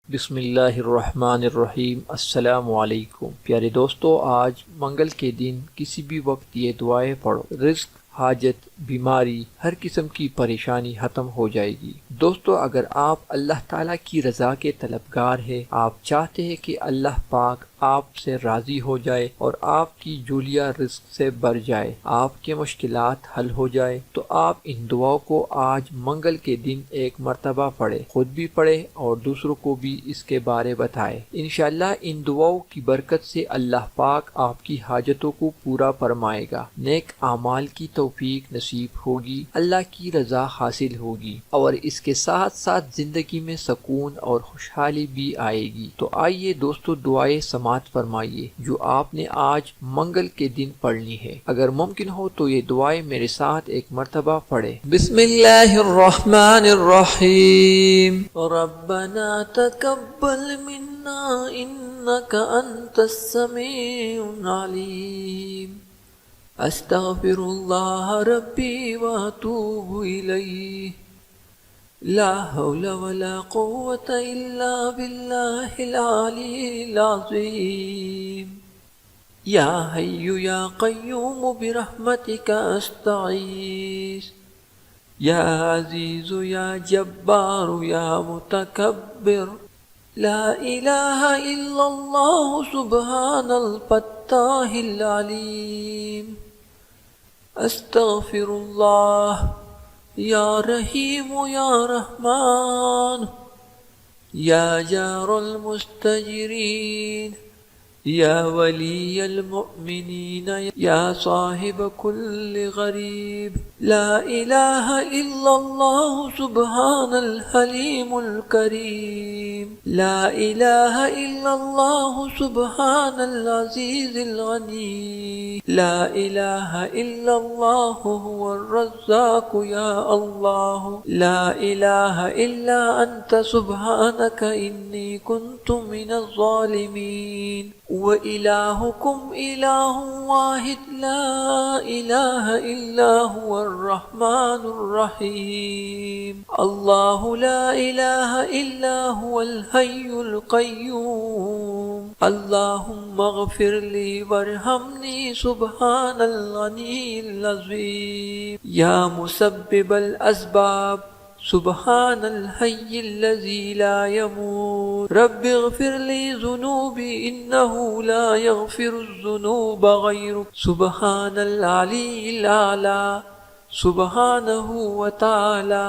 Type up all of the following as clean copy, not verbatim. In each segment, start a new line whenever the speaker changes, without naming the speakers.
बिस्मिल्लाहिर्रहमानिर्रहीम। अस्सलामु अलैकुम। प्यारे दोस्तों, आज मंगल के दिन किसी भी वक्त ये दुआएं पढ़ो, रिस्क, हाजत, बीमारी, हर किस्म की परेशानी खत्म हो जाएगी। दोस्तों, अगर आप अल्लाह ताला की रजा के तलबगार हैं, आप चाहते हैं कि अल्लाह पाक आपसे राजी हो जाए और आपकी झोलियां रिस्क से भर जाए, आपके मुश्किलात हल हो जाए, तो आप इन दुआओं को आज मंगल के दिन एक मर्तबा पढ़े, खुद भी पढ़े और दूसरों को भी इसके बारे बताए। इंशाअल्लाह इन दुआओं की बरकत से अल्लाह पाक आपकी हाजतों को पूरा फरमाएगा, नेक आमाल की तौफीक नसीब होगी, अल्लाह की रजा हासिल होगी और इसके साथ साथ जिंदगी में सुकून और खुशहाली भी आएगी। तो आइए दोस्तों, दुआएं समात फरमाइए जो आपने आज मंगल के दिन पढ़नी है। अगर मुमकिन हो तो ये दुआएं मेरे साथ एक मर्तबा पढ़े। बिस्मिल्लाहिर्रहमानिर्रहीम। रब्बना तकब्बल मिन्ना इन्नका अंतस समीउल अलीम। अस्तगफिरुल्लाह रब्बी व अतूबु इलैह। ला हौला वला कुव्वता इल्ला बिल्लाहिल अलील अज़ीम। या हय्यु या क़य्यूम बिरहमतिका अस्तगीस। या अज़ीज़ु या जब्बारु या मुतकब्बिर। ला इलाहा इल्लल्लाहु सुब्हानल फ़त्ताहिल अलीम। अस्तगफिरुल्लाह। या रहीम या रहमान। या जारुल मुस्तजिरीन। या वलियल मुअमिनीन। या साहिब कुल्लि गरीब। ला इलाहा इल्लल्लाहु सुब्हानल हलीमुल करीम। ला इलाहा इल्लल्लाहु सुब्हानल अज़ीज़िल गनी। ला इलाहा इल्लल्लाहु हुवर रज़्ज़ाक़ु या अल्लाह। ला इलाहा इल्ला अंत सुब्हानका इन्नी कुन्तु मिनज़ ज़ालिमीन। व इलाहुकुम इलाहुन वाहिद ला इलाहा इल्ला हुवर रहमानुर रहीम। अल्लाहु ला इलाहा इल्ला हुवल हय्युल क़य्यूम। अल्लाहुम्मा अग़फ़िरली वरहमनी सुब्हानल गनीय्यिल अज़ीम। या मुसब्बिबल अस्बाब सुब्हानल हय्यिल्लज़ी ला यमूत। रब्बिग़फ़िरली ज़ुनूबी इन्नहु ला यग़फ़िरुज़्ज़ुनूब गय्रुक। सुब्हानल अलीय्यिल आला। सुब्हानहु व तआला।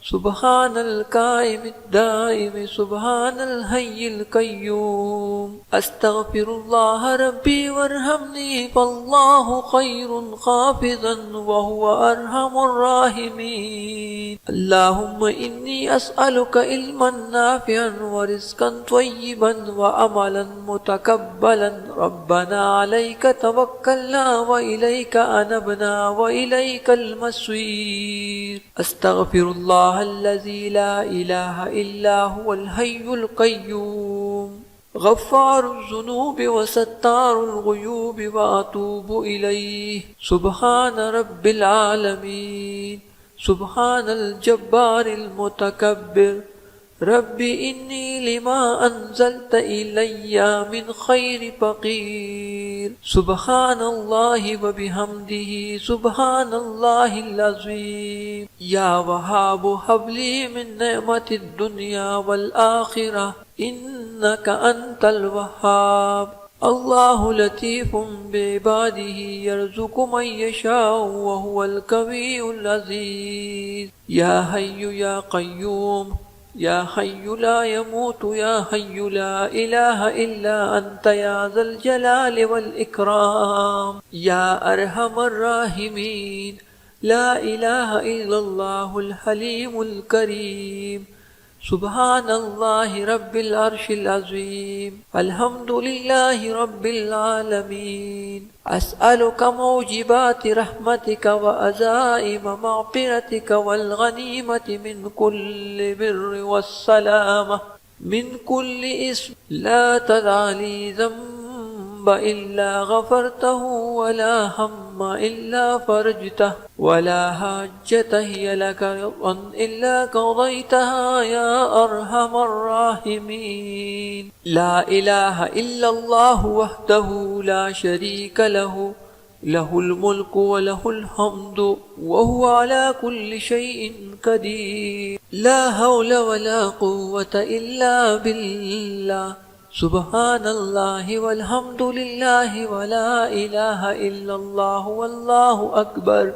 सुब्हानल काइमिद दाइम। सुब्हानल हय्यिल क़य्यूम। अस्तग़फिरुल्लाह रब्बी वरहमनी फ़ल्लाहु ख़ैरुन ख़ाफ़िज़न व हुवा अरहमुर राहिमीन। अल्लाहुम्मा इन्नी अस्अलुका इल्मन नाफ़िअन व रिज़्क़न त्वय्यिबन व अमलन मुतक़ब्बलन। रब्बना अलैका तवक्कलना व इलैका अनबना व इलैकल मसीर। अस्तग़फिरुल्लाह अल्लज़ी ला इलाहा इल्ला हुवल हय्युल क़य्यूम। गफ़्फ़ारुज़्ज़ुनूबि व सत्तारुल ग़ुयूबि व अतूबु इलैहि। सुब्हान रब्बिल आलमीन। सुब्हानल जब्बारिल मुतकब्बिर। रब्बि इन्नी लिमा अंज़लत इलैया मिन खैरि फ़क़ीर। सुब्हानल्लाहि व बिहम्दिही सुब्हानल्लाहिल अज़ीम। या वहाबु हबली मिन निअमतिद दुनिया वल आखिरह इन्नका अंतल वहाब। अल्लाहु लतीफ़ुम बिइबादिही यर्ज़ुक़ु मन यशाअु व हुवल क़वियुल अज़ीज़। या हय्यु या क़य्यूम। या हय्यु ला यमूतु। या हय्यु ला इलाहा इल्ला अंत या ज़ल जलालि वल इकराम। या अरहमर राहिमीन। ला इलाहा इल्लल्लाहुल हलीमुल करीम। सुब्हानल्लाहि रब्बिल अर्शिल अज़ीम। अल्हम्दुलिल्लाहि रब्बिल आलमीन। अस्अलुका मौजिबाति रहमतिका व अज़ाइम मग़फ़िरतिका वल गनीमति मिन कुल्लि बिर्रि वस्सलामह मिन कुल्लि इस्म ला तदअ ली ज़ंबन ذنب إلا غفرته ولا هم إلا فرجته ولا حاجة هي لك رضا إلا قضيتها يا أرحم الراحمين. لا إله إلا الله وحده لا شريك له، له الملك وله الحمد وهو على كل شيء قدير. لا حول ولا قوة إلا بالله. سبحان الله والحمد لله ولا إله إلا الله والله أكبر.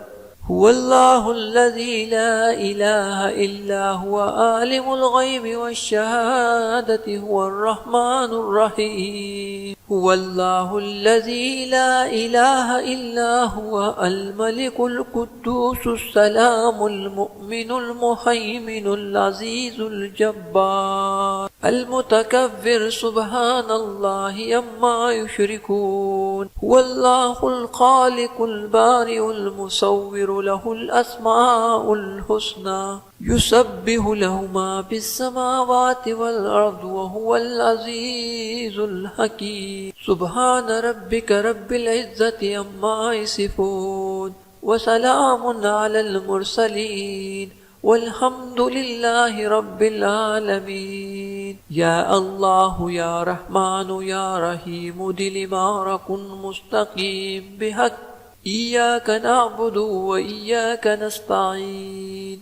هو الله الذي لا إله إلا هو عالم الغيب والشهادة هو الرحمن الرحيم. هو الله الذي لا إله إلا هو الملك القدوس السلام المؤمن المهيمن العزيز الجبار المتكبر سبحان الله عما يشركون. هو الله الخالق البارئ المصور له الأسماء الحسنى يسبح له ما في السماوات والأرض وهو العزيز الحكيم. سبحان ربك رب العزة عما يصفون وسلام على المرسلين والحمد لله رب العالمين. يا الله يا رحمن يا رحيم دل معرك مستقيم بحق إياك نعبد وإياك نستعين.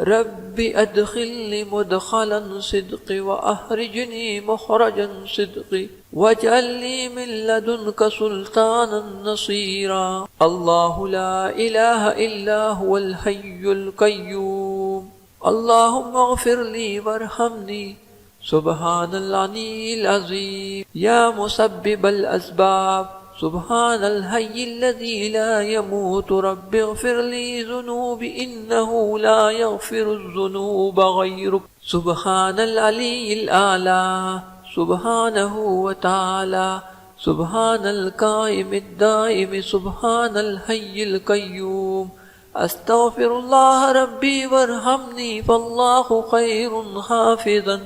رب أدخلني مدخلا صدق وأخرجني مخرجا صدق واجعل لي من لدنك سلطانا نصيرا. الله لا إله إلا هو الحي القيوم. اللهم اغفر لي وارحمني. سبحان العلي العظيم. يا مسبب الأسباب. سبحان الحي الذي لا يموت. رب اغفر لي ذنوبي إنه لا يغفر الذنوب غيرك. سبحان العلي الأعلى سبحانه وتعالى. سبحان القائم الدائم. سبحان الحي القيوم. أستغفر الله ربي وارحمني فالله خير حافظا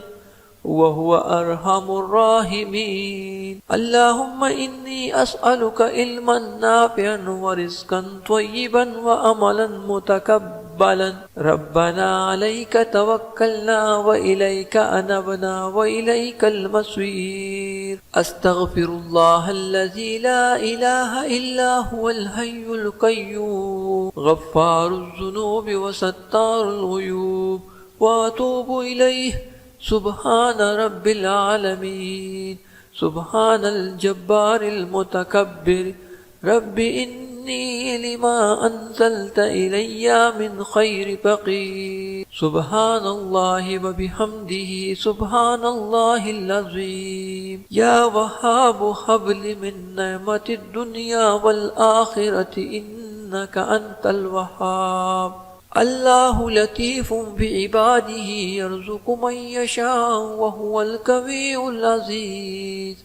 وهو أرحم الراحمين. اللهم إني أسألك علما نافعا ورزقا طيبا وأملا متقبلا. ربنا عليك توكلنا وإليك أنبنا وإليك المصير. أستغفر الله الذي لا إله إلا هو الحي القيوم غفار الذنوب وستار الغيوب وأتوب إليه. سبحان رب العالمين. سبحان الجبار المتكبر. رب إني لما أنزلت إلي من خير فقير. سبحان الله وبحمده سبحان الله العظيم. يا وهاب هب لي من نعمة الدنيا والآخرة إنك أنت الوهاب. الله لطيف بعباده يرزق من يشاء وهو القوي العزيز.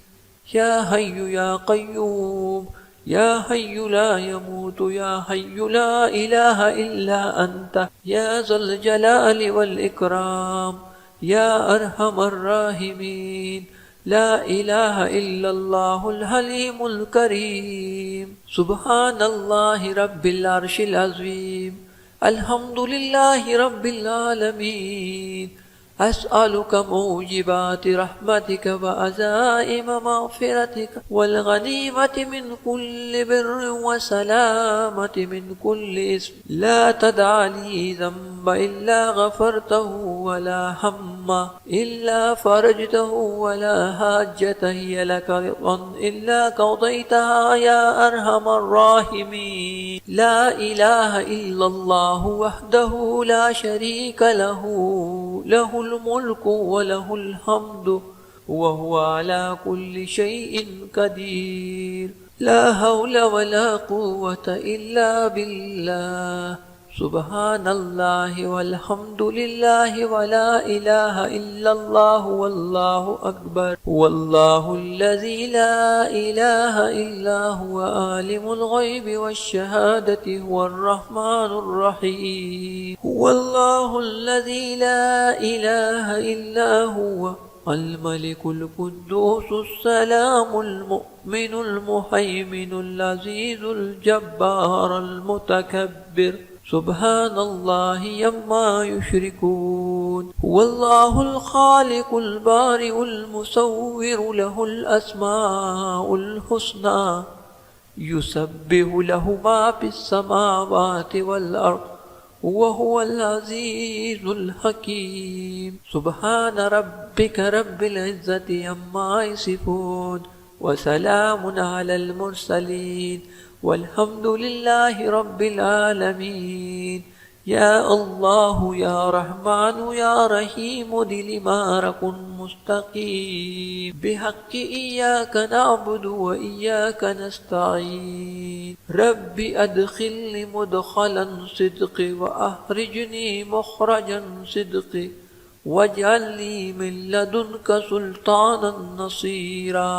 يا حي يا قيوم. يا حي لا يموت. يا حي لا إله إلا أنت. يا ذا الجلال والإكرام. يا أرحم الراحمين. لا إله إلا الله الحليم الكريم. سبحان الله رب العرش العظيم. الحمد لله رب العالمين. أسألك موجبات رحمتك وعزائم مغفرتك والغنيمة من كل بر وسلامة من كل اسم. لا تدع لي ذنب إلا غفرته ولا هم إلا فرجته ولا حاجة هي لك رضا إلا قضيتها يا أرحم الراحمين. لا إله إلا الله وحده لا شريك له، له الملك وله الحمد وهو على كل شيء قدير. لا حول ولا قوة إلا بالله. سبحان الله والحمد لله ولا إله إلا الله والله أكبر. هو الله الذي لا إله إلا هو عالم الغيب والشهادة هو الرحمن الرحيم. هو الله الذي لا إله إلا هو अल मलिकुल कुद्दूसुस सलामुल मुमिनुल मुहैमिनुल अज़ीज़ुल जब्बारुल मुतकब्बिर सुब्हानल्लाहि अम्मा युश्रिकून हुवल्लाहुल खालिकुल बारिउल मुसव्विरु लहुल अस्माउल हुस्ना युसब्बिहु लहु मा फिस समावाति वल अर्द वहुवल अज़ीज़ुल हकीम सुब्हान रब्बिका रब्बिल इज़्ज़ति अम्मा यसिफून व सलामुन अलल मुरसलीन वल्हम्दुलिल्लाहि रब्बिल आलमीन। या अल्लाह या रहमान या रहीम दिलिमा रकुन मुस्तकीम बिहक्कि इय्याका नअबुदु व इय्याका नस्तईन रब्बि अदखिलनी मुदखलन सिद्क़ि व अखरिजनी मुखरजन सिद्क़ि वजअलनी मिन लदुनका सुल्तानन नसीरा।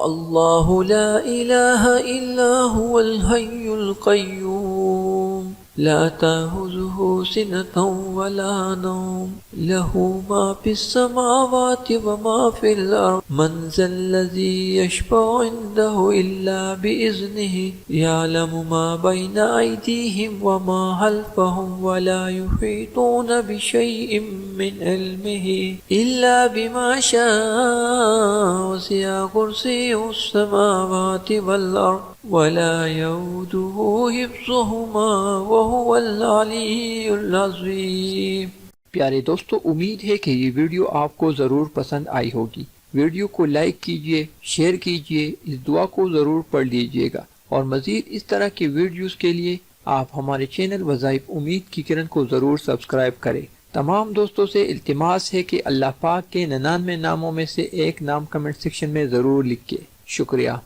अल्लाहु ला इलाहा इल्ला हुवल हय्युल क़य्यूम ला ताखुज़ुहु सिनतun वला नौम लहु मा फिस समावाति व मा फिल अर्द मन ज़ल्लज़ी यशफ़अु इंदहु इल्ला बिइज़्निहि यअलमु मा बैना अयदीहिम व मा खल्फ़हुम व ला युहीतून बिशैइन मिन इल्मिहि इल्ला बिमा शाअ वसिअ कुर्सियुहुस समावाति वल अर्द वला यऊदुहु हिफ्ज़ुहुमा वहुवल अलिय्युल अज़ीम। प्यारे दोस्तों, उम्मीद है कि ये वीडियो आपको ज़रूर पसंद आई होगी। वीडियो को लाइक कीजिए, शेयर कीजिए, इस दुआ को ज़रूर पढ़ लीजिएगा और मज़ीद इस तरह के वीडियोस के लिए आप हमारे चैनल वज़ाइफ उम्मीद की किरण को ज़रूर सब्सक्राइब करें। तमाम दोस्तों से इल्तिमास है कि अल्लाह पाक के 99 नामों में से एक नाम कमेंट सेक्शन में ज़रूर लिखें। शुक्रिया।